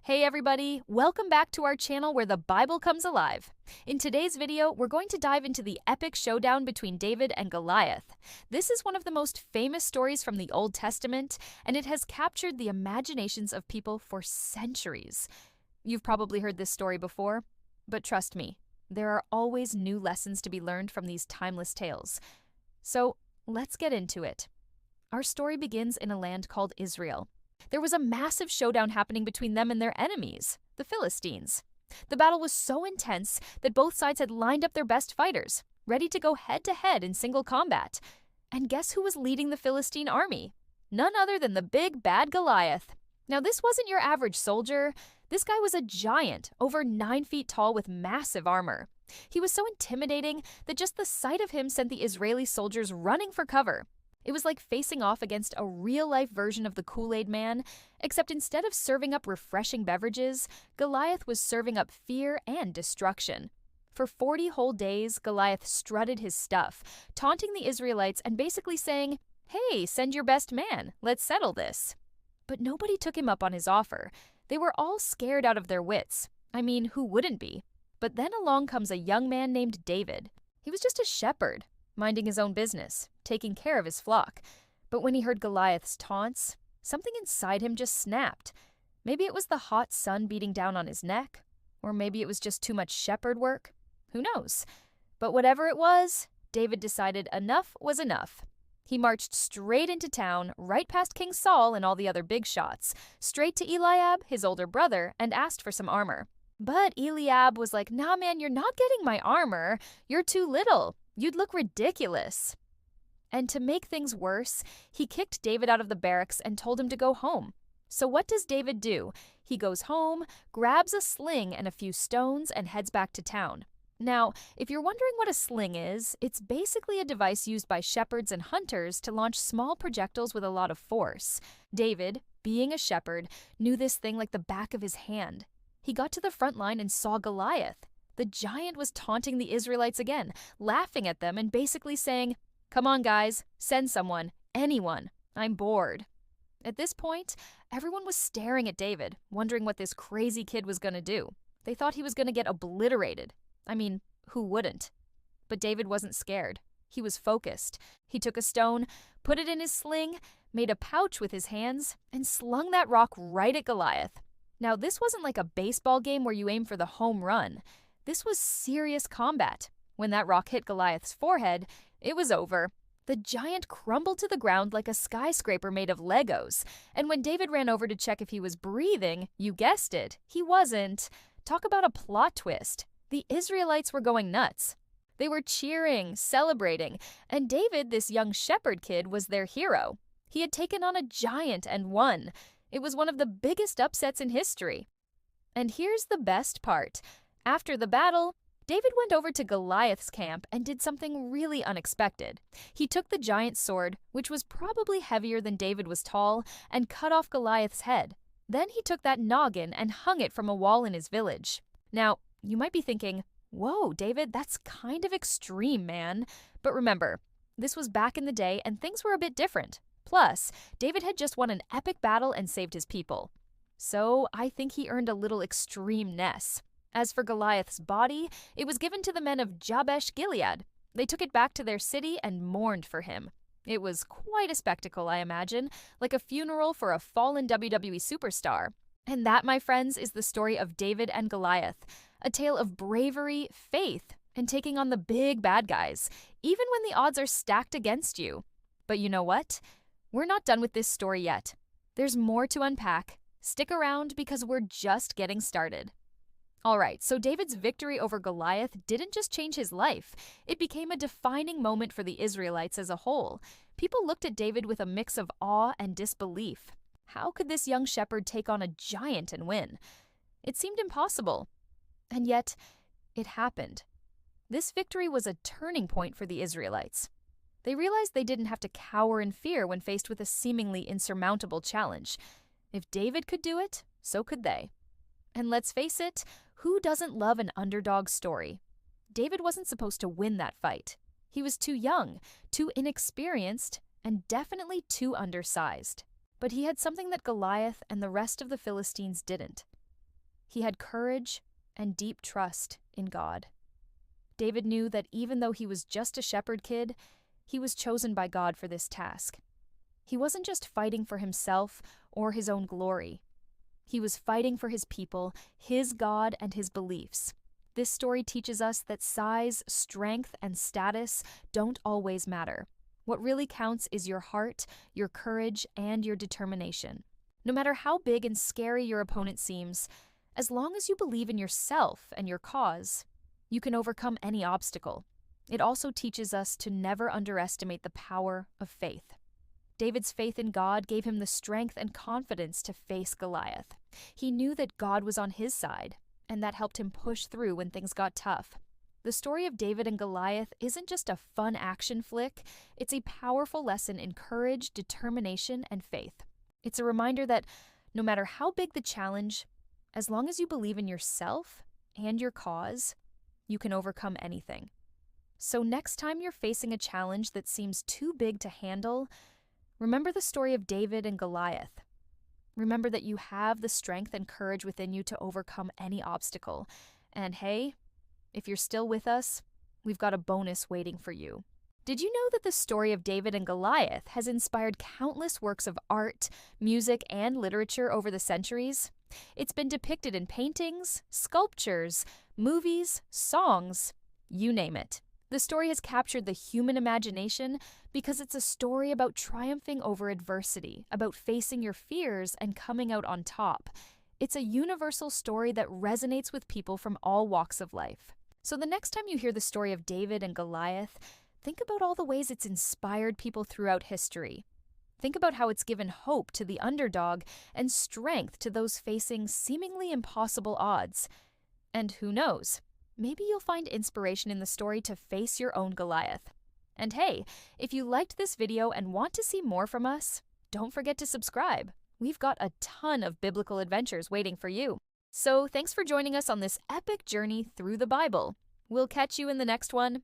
Hey everybody, welcome back to our channel where the Bible comes alive. In today's video, we're going to dive into the epic showdown between David and Goliath. This is one of the most famous stories from the Old Testament, and it has captured the imaginations of people for centuries. You've probably heard this story before, but trust me, there are always new lessons to be learned from these timeless tales. So let's get into it. Our story begins in a land called Israel. There was a massive showdown happening between them and their enemies, the Philistines. The battle was so intense that both sides had lined up their best fighters, ready to go head-to-head in single combat. And guess who was leading the Philistine army? None other than the big bad Goliath. Now, this wasn't your average soldier. This guy was a giant, over 9 feet tall with massive armor. He was so intimidating that just the sight of him sent the Israeli soldiers running for cover. It was like facing off against a real-life version of the Kool-Aid Man, except instead of serving up refreshing beverages, Goliath was serving up fear and destruction. For 40 whole days, Goliath strutted his stuff, taunting the Israelites and basically saying, "Hey, send your best man, let's settle this." But nobody took him up on his offer. They were all scared out of their wits. I mean, who wouldn't be? But then along comes a young man named David. He was just a shepherd, minding his own business, taking care of his flock. But when he heard Goliath's taunts, something inside him just snapped. Maybe it was the hot sun beating down on his neck, or maybe it was just too much shepherd work. Who knows? But whatever it was, David decided enough was enough. He marched straight into town, right past King Saul and all the other big shots, straight to Eliab, his older brother, and asked for some armor. But Eliab was like, "Nah, man, you're not getting my armor. You're too little. You'd look ridiculous." And to make things worse, he kicked David out of the barracks and told him to go home. So what does David do? He goes home, grabs a sling and a few stones, and heads back to town. Now, if you're wondering what a sling is, it's basically a device used by shepherds and hunters to launch small projectiles with a lot of force. David, being a shepherd, knew this thing like the back of his hand. He got to the front line and saw Goliath. The giant was taunting the Israelites again, laughing at them and basically saying, "Come on, guys, send someone, anyone. I'm bored." At this point, everyone was staring at David, wondering what this crazy kid was going to do. They thought he was going to get obliterated. I mean, who wouldn't? But David wasn't scared. He was focused. He took a stone, put it in his sling, made a pouch with his hands, and slung that rock right at Goliath. Now, this wasn't like a baseball game where you aim for the home run. This was serious combat. When that rock hit Goliath's forehead, it was over. The giant crumbled to the ground like a skyscraper made of Legos. And when David ran over to check if he was breathing, you guessed it, he wasn't. Talk about a plot twist. The Israelites were going nuts. They were cheering, celebrating, and David, this young shepherd kid, was their hero. He had taken on a giant and won. It was one of the biggest upsets in history. And here's the best part. After the battle, David went over to Goliath's camp and did something really unexpected. He took the giant's sword, which was probably heavier than David was tall, and cut off Goliath's head. Then he took that noggin and hung it from a wall in his village. Now, you might be thinking, "Whoa, David, that's kind of extreme, man." But remember, this was back in the day and things were a bit different. Plus, David had just won an epic battle and saved his people. So I think he earned a little extreme-ness. As for Goliath's body, it was given to the men of Jabesh-Gilead. They took it back to their city and mourned for him. It was quite a spectacle, I imagine, like a funeral for a fallen WWE superstar. And that, my friends, is the story of David and Goliath, a tale of bravery, faith, and taking on the big bad guys, even when the odds are stacked against you. But you know what? We're not done with this story yet. There's more to unpack. Stick around because we're just getting started. Alright, so David's victory over Goliath didn't just change his life. It became a defining moment for the Israelites as a whole. People looked at David with a mix of awe and disbelief. How could this young shepherd take on a giant and win? It seemed impossible. And yet, it happened. This victory was a turning point for the Israelites. They realized they didn't have to cower in fear when faced with a seemingly insurmountable challenge. If David could do it, so could they. And let's face it, who doesn't love an underdog story? David wasn't supposed to win that fight. He was too young, too inexperienced, and definitely too undersized. But he had something that Goliath and the rest of the Philistines didn't. He had courage and deep trust in God. David knew that even though he was just a shepherd kid, he was chosen by God for this task. He wasn't just fighting for himself or his own glory. He was fighting for his people, his God, and his beliefs. This story teaches us that size, strength, and status don't always matter. What really counts is your heart, your courage, and your determination. No matter how big and scary your opponent seems, as long as you believe in yourself and your cause, you can overcome any obstacle. It also teaches us to never underestimate the power of faith. David's faith in God gave him the strength and confidence to face Goliath. He knew that God was on his side, and that helped him push through when things got tough. The story of David and Goliath isn't just a fun action flick, it's a powerful lesson in courage, determination, and faith. It's a reminder that no matter how big the challenge, as long as you believe in yourself and your cause, you can overcome anything. So next time you're facing a challenge that seems too big to handle, remember the story of David and Goliath. Remember that you have the strength and courage within you to overcome any obstacle. And hey, if you're still with us, we've got a bonus waiting for you. Did you know that the story of David and Goliath has inspired countless works of art, music, and literature over the centuries? It's been depicted in paintings, sculptures, movies, songs, you name it. The story has captured the human imagination because it's a story about triumphing over adversity, about facing your fears and coming out on top. It's a universal story that resonates with people from all walks of life. So the next time you hear the story of David and Goliath, think about all the ways it's inspired people throughout history. Think about how it's given hope to the underdog and strength to those facing seemingly impossible odds. And who knows? Maybe you'll find inspiration in the story to face your own Goliath. And hey, if you liked this video and want to see more from us, don't forget to subscribe. We've got a ton of biblical adventures waiting for you. So thanks for joining us on this epic journey through the Bible. We'll catch you in the next one.